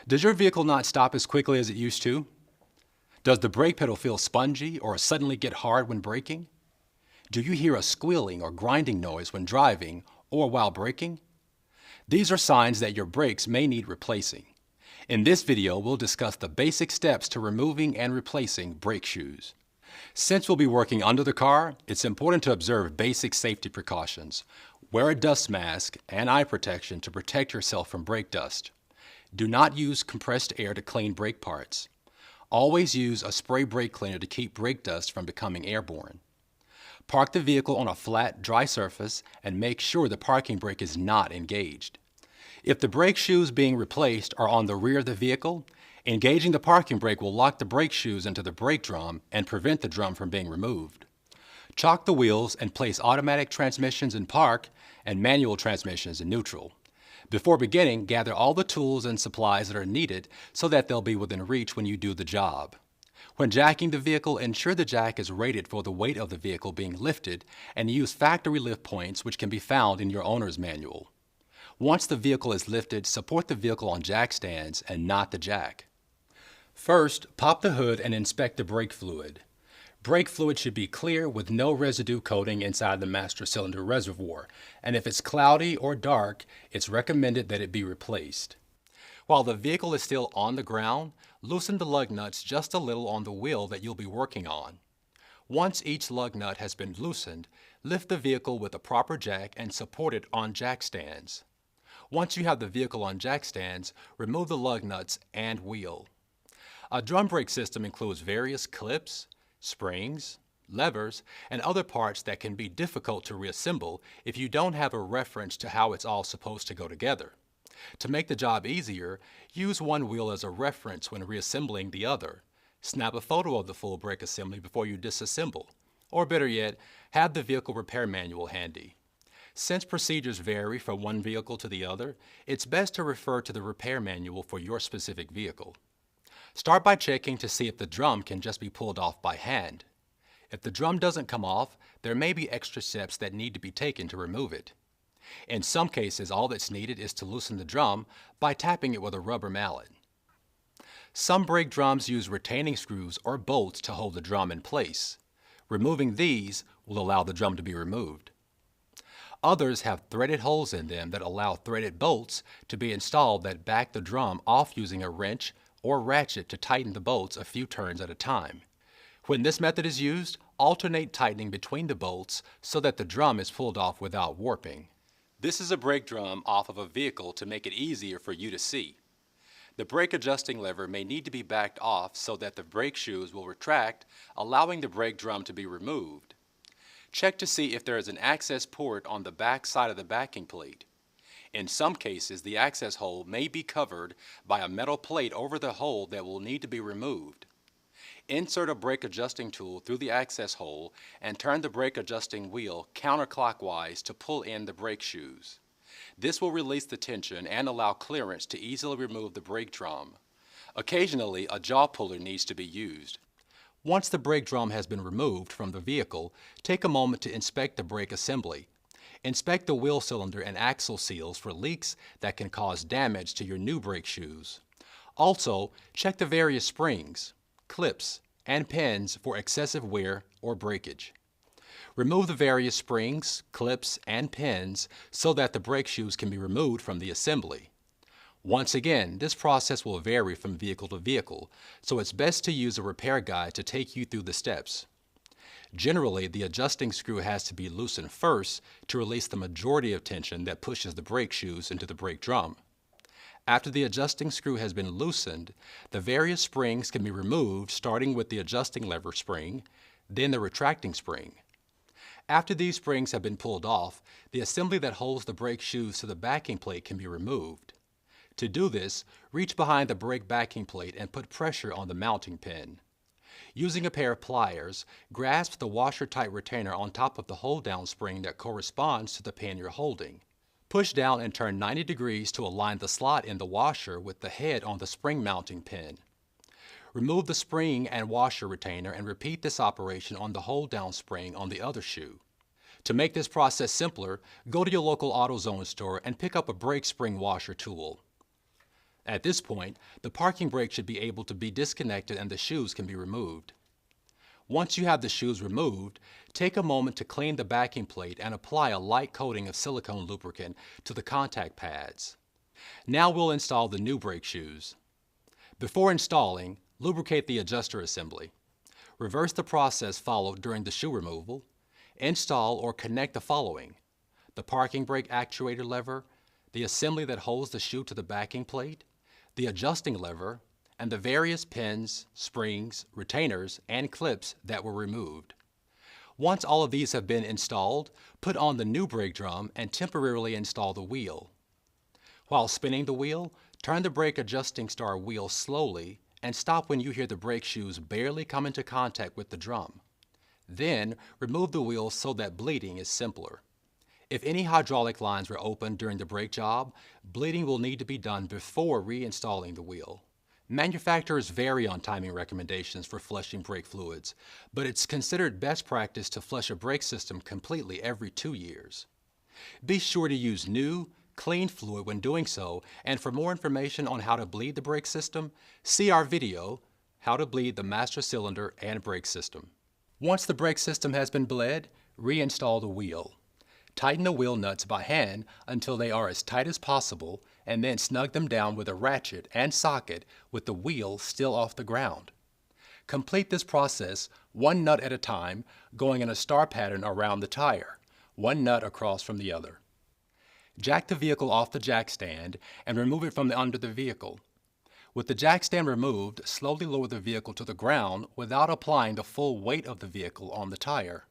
Does your vehicle not stop as quickly as it used to? Does the brake pedal feel spongy or suddenly get hard when braking? Do you hear a squealing or grinding noise when driving or while braking? These are signs that your brakes may need replacing. In this video, we'll discuss the basic steps to removing and replacing brake shoes. Since we'll be working under the car, it's important to observe basic safety precautions. Wear a dust mask and eye protection to protect yourself from brake dust. Do not use compressed air to clean brake parts. Always use a spray brake cleaner to keep brake dust from becoming airborne. Park the vehicle on a flat, dry surface and make sure the parking brake is not engaged. If the brake shoes being replaced are on the rear of the vehicle, engaging the parking brake will lock the brake shoes into the brake drum and prevent the drum from being removed. Chock the wheels and place automatic transmissions in park and manual transmissions in neutral. Before beginning, gather all the tools and supplies that are needed so that they'll be within reach when you do the job. When jacking the vehicle, ensure the jack is rated for the weight of the vehicle being lifted and use factory lift points which can be found in your owner's manual. Once the vehicle is lifted, support the vehicle on jack stands and not the jack. First, pop the hood and inspect the brake fluid. Brake fluid should be clear with no residue coating inside the master cylinder reservoir, and if it's cloudy or dark, it's recommended that it be replaced. While the vehicle is still on the ground, loosen the lug nuts just a little on the wheel that you'll be working on. Once each lug nut has been loosened, lift the vehicle with a proper jack and support it on jack stands. Once you have the vehicle on jack stands, remove the lug nuts and wheel. A drum brake system includes various clips, springs, levers, and other parts that can be difficult to reassemble if you don't have a reference to how it's all supposed to go together. To make the job easier, use one wheel as a reference when reassembling the other. Snap a photo of the full brake assembly before you disassemble. Or better yet, have the vehicle repair manual handy. Since procedures vary from one vehicle to the other, it's best to refer to the repair manual for your specific vehicle. Start by checking to see if the drum can just be pulled off by hand. If the drum doesn't come off, there may be extra steps that need to be taken to remove it. In some cases, all that's needed is to loosen the drum by tapping it with a rubber mallet. Some brake drums use retaining screws or bolts to hold the drum in place. Removing these will allow the drum to be removed. Others have threaded holes in them that allow threaded bolts to be installed that back the drum off using a wrench or ratchet to tighten the bolts a few turns at a time. When this method is used, alternate tightening between the bolts so that the drum is pulled off without warping. This is a brake drum off of a vehicle to make it easier for you to see. The brake adjusting lever may need to be backed off so that the brake shoes will retract, allowing the brake drum to be removed. Check to see if there is an access port on the back side of the backing plate. In some cases, the access hole may be covered by a metal plate over the hole that will need to be removed. Insert a brake adjusting tool through the access hole and turn the brake adjusting wheel counterclockwise to pull in the brake shoes. This will release the tension and allow clearance to easily remove the brake drum. Occasionally, a jaw puller needs to be used. Once the brake drum has been removed from the vehicle, take a moment to inspect the brake assembly. Inspect the wheel cylinder and axle seals for leaks that can cause damage to your new brake shoes. Also, check the various springs, clips, and pins for excessive wear or breakage. Remove the various springs, clips, and pins so that the brake shoes can be removed from the assembly. Once again, this process will vary from vehicle to vehicle, so it's best to use a repair guide to take you through the steps. Generally, the adjusting screw has to be loosened first to release the majority of tension that pushes the brake shoes into the brake drum. After the adjusting screw has been loosened, the various springs can be removed, starting with the adjusting lever spring, then the retracting spring. After these springs have been pulled off, the assembly that holds the brake shoes to the backing plate can be removed. To do this, reach behind the brake backing plate and put pressure on the mounting pin. Using a pair of pliers, grasp the washer-tight retainer on top of the hold-down spring that corresponds to the pin you're holding. Push down and turn 90 degrees to align the slot in the washer with the head on the spring mounting pin. Remove the spring and washer retainer and repeat this operation on the hold-down spring on the other shoe. To make this process simpler, go to your local AutoZone store and pick up a brake spring washer tool. At this point, the parking brake should be able to be disconnected and the shoes can be removed. Once you have the shoes removed, take a moment to clean the backing plate and apply a light coating of silicone lubricant to the contact pads. Now we'll install the new brake shoes. Before installing, lubricate the adjuster assembly. Reverse the process followed during the shoe removal. Install or connect the following: the parking brake actuator lever, the assembly that holds the shoe to the backing plate, the adjusting lever, and the various pins, springs, retainers, and clips that were removed. Once all of these have been installed, put on the new brake drum and temporarily install the wheel. While spinning the wheel, turn the brake adjusting star wheel slowly and stop when you hear the brake shoes barely come into contact with the drum. Then, remove the wheel so that bleeding is simpler. If any hydraulic lines were opened during the brake job, bleeding will need to be done before reinstalling the wheel. Manufacturers vary on timing recommendations for flushing brake fluids, but it's considered best practice to flush a brake system completely every 2 years. Be sure to use new, clean fluid when doing so, and for more information on how to bleed the brake system, see our video, How to Bleed the Master Cylinder and Brake System. Once the brake system has been bled, reinstall the wheel. Tighten the wheel nuts by hand until they are as tight as possible, and then snug them down with a ratchet and socket with the wheel still off the ground. Complete this process one nut at a time, going in a star pattern around the tire, one nut across from the other. Jack the vehicle off the jack stand and remove it from under the vehicle. With the jack stand removed, slowly lower the vehicle to the ground without applying the full weight of the vehicle on the tire.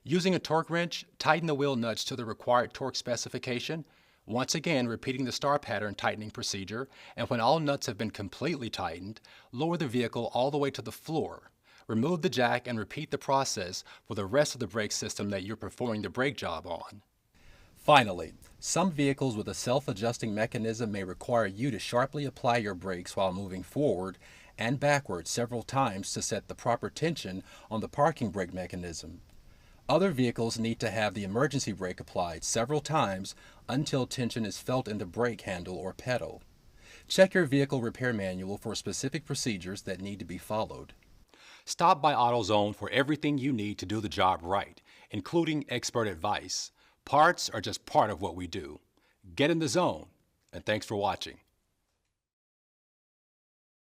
Using a torque wrench, tighten the wheel nuts to the required torque specification, once again repeating the star pattern tightening procedure, and when all nuts have been completely tightened, lower the vehicle all the way to the floor. Remove the jack and repeat the process for the rest of the brake system that you're performing the brake job on. Finally, some vehicles with a self-adjusting mechanism may require you to sharply apply your brakes while moving forward and backward several times to set the proper tension on the parking brake mechanism. Other vehicles need to have the emergency brake applied several times until tension is felt in the brake handle or pedal. Check your vehicle repair manual for specific procedures that need to be followed. Stop by AutoZone for everything you need to do the job right, including expert advice. Parts are just part of what we do. Get in the zone, and thanks for watching.